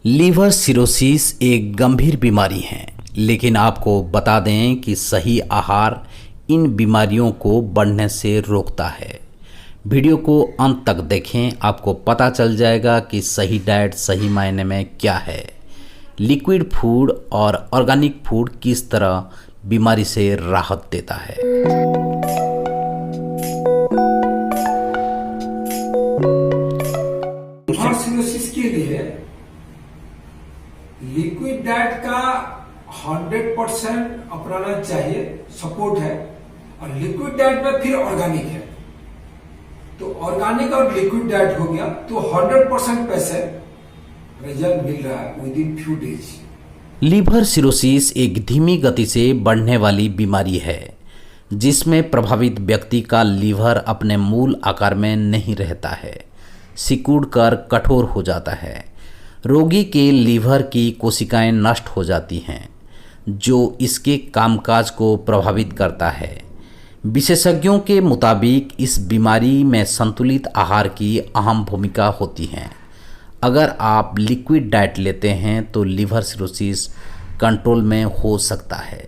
Liver cirrhosis एक गंभीर बीमारी है, लेकिन आपको बता दें कि सही आहार इन बीमारियों को बढ़ने से रोकता है। वीडियो को अंत तक देखें, आपको पता चल जाएगा कि सही डाइट सही मायने में क्या है। लिक्विड फूड और ऑर्गेनिक फूड किस तरह बीमारी से राहत देता है। लीवर सिरोसिस के लिए लिक्विड डाइट का 100% अपनाना चाहिए, सपोर्ट है। और लिक्विड डाइट में फिर ऑर्गेनिक है, तो ऑर्गेनिक और लिक्विड डाइट हो गया तो 100% पैसे रिजल्ट मिल रहा है within few days. Liver cirrhosis एक धीमी गति से बढ़ने वाली बीमारी है, जिसमें प्रभावित व्यक्ति का लीवर अपने मूल आकार में नहीं रहता है, सिकुड़ कर कठोर हो जाता है। रोगी के लीवर की कोशिकाएं नष्ट हो जाती हैं, जो इसके कामकाज को प्रभावित करता है। विशेषज्ञों के मुताबिक इस बीमारी में संतुलित आहार की अहम भूमिका होती है। अगर आप लिक्विड डाइट लेते हैं तो लीवर सिरोसिस कंट्रोल में हो सकता है।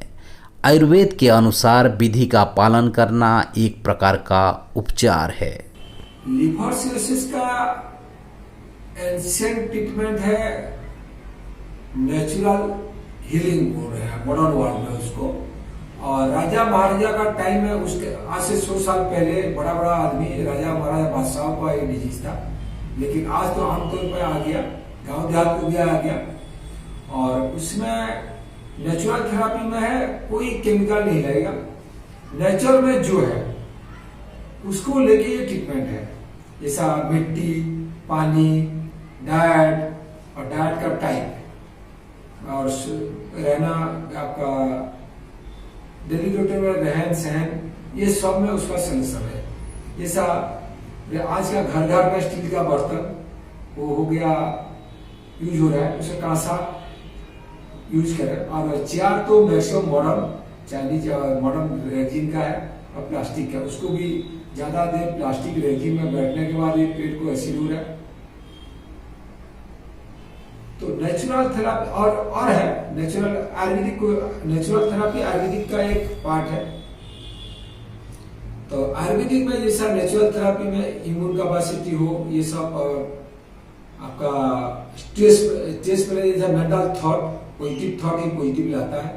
आयुर्वेद के अनुसार विधि का पालन करना एक प्रकार का उपचार है। लीवर सिरोसिस का एंशिएंट ट्रीटमेंट है नेचुरल हीलिंग बोल रहे हैं मॉडर्न वर्ल्ड में उसको। और राजा महाराजा का टाइम में उसके आज से 100 साल पहले बड़ा बड़ा आदमी राजा महाराजा बादशाह का ये डिजीज था, लेकिन आज तो आमतौर पर आ गया, गांव देहात को भी आ गया। और उसमें नेचुरल थेरापी में है, कोई केमिकल नहीं लगेगा, नेचर में जो है उसको लेके ये ट्रीटमेंट है। जैसा मिट्टी, पानी, डाइट और डाइट का टाइप और रहना, आपका डेली रूटीन में रहन सहन, ये सब में उसका सलूशन है। जैसा आज का घर घर में स्टील का बर्तन वो हो गया, यूज हो रहा है, उसे कांसा यूज करें। और चेयर तो maximum modern Chinese modern resin का है और प्लास्टिक का, उसको भी ज्यादा देर प्लास्टिक रेजिन में बैठने के बाद ये पेट को एसिड हो रहा है। तो नेचुरल थेरापी और है नेचुरल आयुर्वेदिक को, नेचुरल थेरापी आयुर्वेदिक का एक पार्ट है। तो आयुर्वेदिक में जैसा नेचुरल थेरापी में इम्यून कैपेसिटी हो, ये सब आपका स्ट्रेस पर जैसा मेंटल थॉट, पॉजिटिव थॉट ही पॉजिटिव लाता है,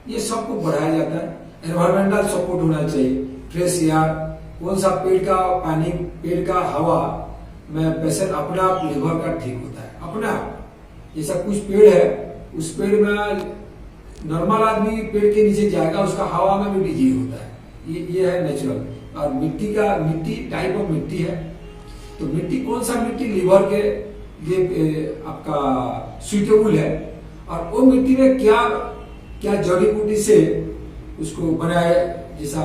ये सबको बढ़ाया जाता है। एनवायरमेंटल सपोर्ट होना चाहिए, फ्रेश एयर, कौन सा पेड़ का पानी, पेड़ का हवा में पेशेंट अपने आप लीवर का ठीक होता है अपने आप। जैसा कुछ पेड़ है, उस पेड़ में नॉर्मल आदमी पेड़ के नीचे जाएगा, उसका हवा में भी डिजीज होता है। ये है नेचुरल। और मिट्टी का, मिट्टी टाइप ऑफ मिट्टी है, तो मिट्टी कौन सा मिट्टी लीवर के लिए आपका सुइटेबल है, और वो मिट्टी में क्या क्या जड़ी बूटी से उसको बनाया, जैसा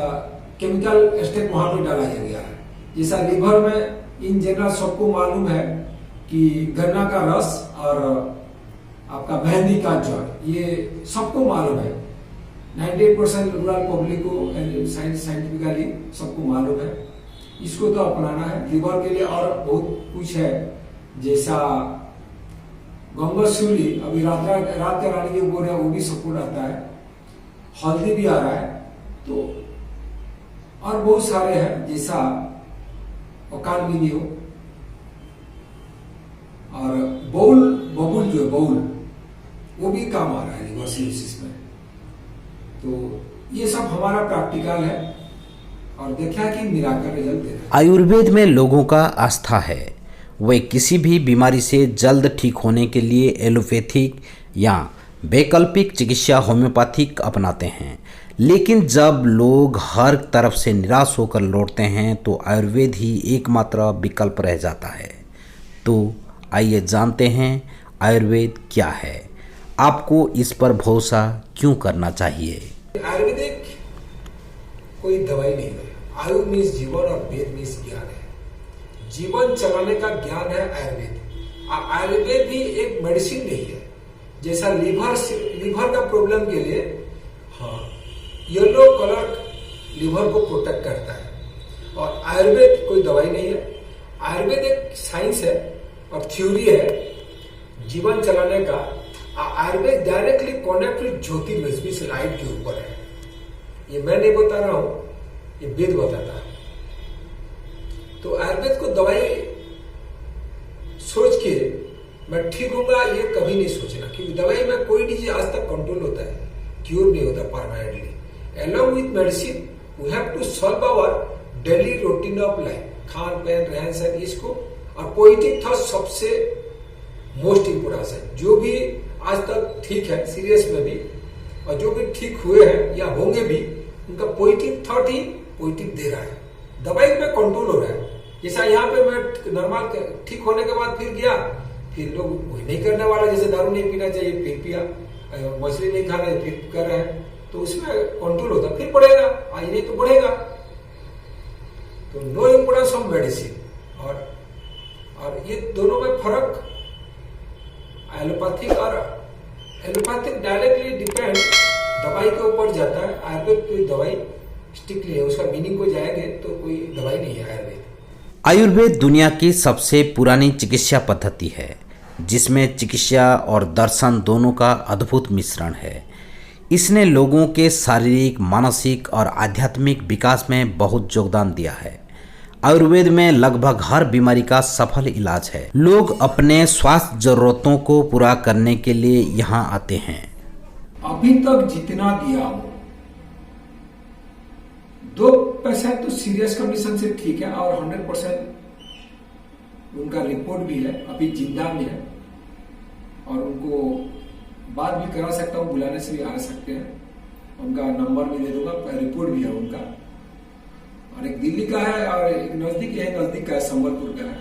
केमिकल स्टेप वहां पे डाला गया है। जैसा लीवर में इन जनरल सबको मालूम है कि गन्ना का रस और आपका मेहंदी का जड़, ये सबको मालूम है। 98% रूरल पब्लिक को साइंटिफिकली सबको मालूम है। इसको तो अपनाना है लीवर के लिए। और बहुत कुछ है, जैसा गंगोत्सुली, अभी रात का रानी के बोल रहे हैं, वो भी सपोर्ट आता है। हल्दी भी आ रहा है, तो और बहुत सारे हैं, जैसा अकाल भी हो। और बबुल जो है बाउल, वो भी काम आ रहा है लीवर सिरोसिस में। तो ये सब हमारा प्रैक्टिकल है और देखा कि मिराकल रिजल्ट दे रहा है। आयुर्वेद में लोगों का आस्था है, वे किसी भी बीमारी से जल्द ठीक होने के लिए एलोपैथिक या वैकल्पिक चिकित्सा होम्योपैथिक अपनाते हैं। लेकिन जब लोग हर तरफ से निराश होकर लौटते हैं तो आयुर्वेद ही एकमात्र विकल्प रह जाता है। तो आइए जानते हैं आयुर्वेद क्या है, आपको इस पर भरोसा क्यों करना चाहिए। आयुर्वेदिक कोई दवाई नहीं है। आयु मीन्स जीवन और वेद मीन्स ज्ञान है। जीवन चलाने का ज्ञान है आयुर्वेद। आयुर्वेद भी एक मेडिसिन नहीं है। जैसा लीवर का प्रॉब्लम के लिए येलो कलर लीवर को प्रोटेक्ट करता है, और आयुर्वेद कोई दवाई नहीं है। आयुर्वेद एक साइंस है और थ्योरी है जीवन चलाने का आयुर्वेद डायरेक्टली कनेक्ट विद ज्योतिर्विद लाइट के ऊपर है। ये मैं नहीं बता रहा हूं, ये वेद बताता है। तो आयुर्वेद को दवाई सोच के मैं ठीक होगा ये कभी नहीं सोचना, क्योंकि दवाई में कोई डिजीज आज तक कंट्रोल होता है, क्योर नहीं होता permanently. Along with medicine we have to solve our daily routine of life, खान पान रहन सहन इसको, और पॉजिटिव थॉट सबसे मोस्ट इंपोर्टेंट है। जो भी आज तक ठीक है सीरियस में भी, और जो भी ठीक हुए हैं या होंगे भी, उनका पॉजिटिव थॉट ही पॉजिटिव दे रहा है, दवाई में कंट्रोल हो रहा है। जैसा यहाँ पे मैं नॉर्मल ठीक होने के बाद फिर गया, फिर लोग वही नहीं करने वाला, जैसे दारू नहीं पीना चाहिए फिर पिया, मछली नहीं खा रहे फिर कर रहे हैं, तो उसमें कंट्रोल होता फिर बढ़ेगा, आज नहीं तो बढ़ेगा। तो नो इम्पोर्टेंस ऑफ मेडिसिन, और ये दोनों में फर्क एलोपैथिक और एलोपैथिक डायरेक्टली डिपेंड दवाई के ऊपर जाता है। आयुर्वेद कोई दवाई स्टिकली है, उसका मीनिंग को जाएंगे तो कोई दवाई नहीं है आयुर्वेद। आयुर्वेद दुनिया की सबसे पुरानी चिकित्सा पद्धति है, जिसमें चिकित्सा और दर्शन दोनों का अद्भुत मिश्रण है। इसने लोगों के शारीरिक, मानसिक और आध्यात्मिक विकास में बहुत योगदान दिया है। आयुर्वेद में लगभग हर बीमारी का सफल इलाज है। लोग अपने स्वास्थ्य जरूरतों को पूरा करने के लिए यहाँ आते हैं। अभी तक जितना दिया हो 2% तो सीरियस कंडीशन से ठीक है, और 100% उनका रिपोर्ट भी है, अभी जिंदा भी है, और उनको बात भी करा सकता हूँ, बुलाने से भी आ सकते हैं, उनका नंबर भी दे दूंगा, रिपोर्ट भी है उनका। और एक दिल्ली का है और एक नजदीक का है, संबलपुर का है।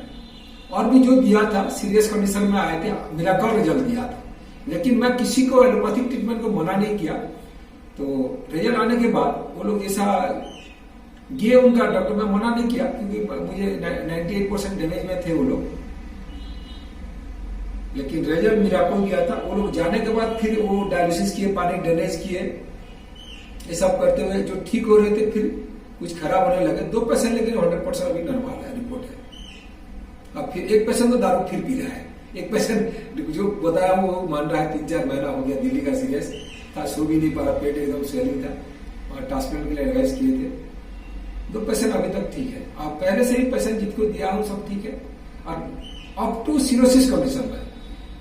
और भी जो दिया था सीरियस कंडीशन में आए थे, मिराकल रिजल्ट दिया था, लेकिन मैं किसी को एलोपैथिक ट्रीटमेंट को मना नहीं किया। तो रिजल्ट आने के बाद वो लोग जैसा ये उनका डॉक्टर में मना नहीं किया, क्योंकि मुझे 98% डैमेज में थे वो लोग, लेकिन रिजल्ट मिराकल दिया था। वो लोग जाने के बाद फिर वो डायलिसिस किए, पानी ड्रेनेज किए, ये सब करते हुए जो ठीक हो रहे थे फिर कुछ खराब होने लगे। 2% लेकिन 100% अभी नॉर्मल है, रिपोर्ट है। अब फिर एक पेशेंट तो दारू फिर पी रहा है, एक पेशेंट जो बताया वो मान रहा है 3-4 महीना हो गया, दिल्ली का सीरियस था, सो भी नहीं पा रहा, पेट एकदम स्वेलिंग था, और ट्रांसप्लांट के लिए एडवाइस किए थे। 2% अभी तक ठीक है। आप पहले से ही पेशेंट जिसको दिया हो सब ठीक है। और अप टू सिरोसिस कंडीशन में,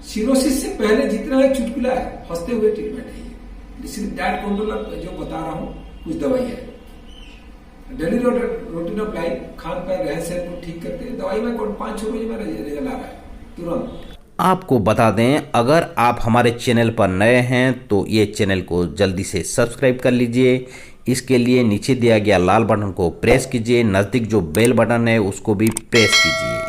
सिरोसिस से पहले जितना एक चुटकुला है, हंसते हुए ट्रीटमेंट है ये। सिर्फ डाइट कंट्रोल जो बता रहा हूँ कुछ दवाई है, डेली रूटीन ऑफ लाइफ, खान पान रहन सहन को ठीक करते हैं, दवाई में 5-6 रोज में रिजल्ट आ रहा है तुरंत। आपको बता दें, अगर आप हमारे चैनल पर नए हैं तो ये चैनल को जल्दी से सब्सक्राइब कर लीजिए। इसके लिए नीचे दिया गया लाल बटन को प्रेस कीजिए, नज़दीक जो बेल बटन है उसको भी प्रेस कीजिए।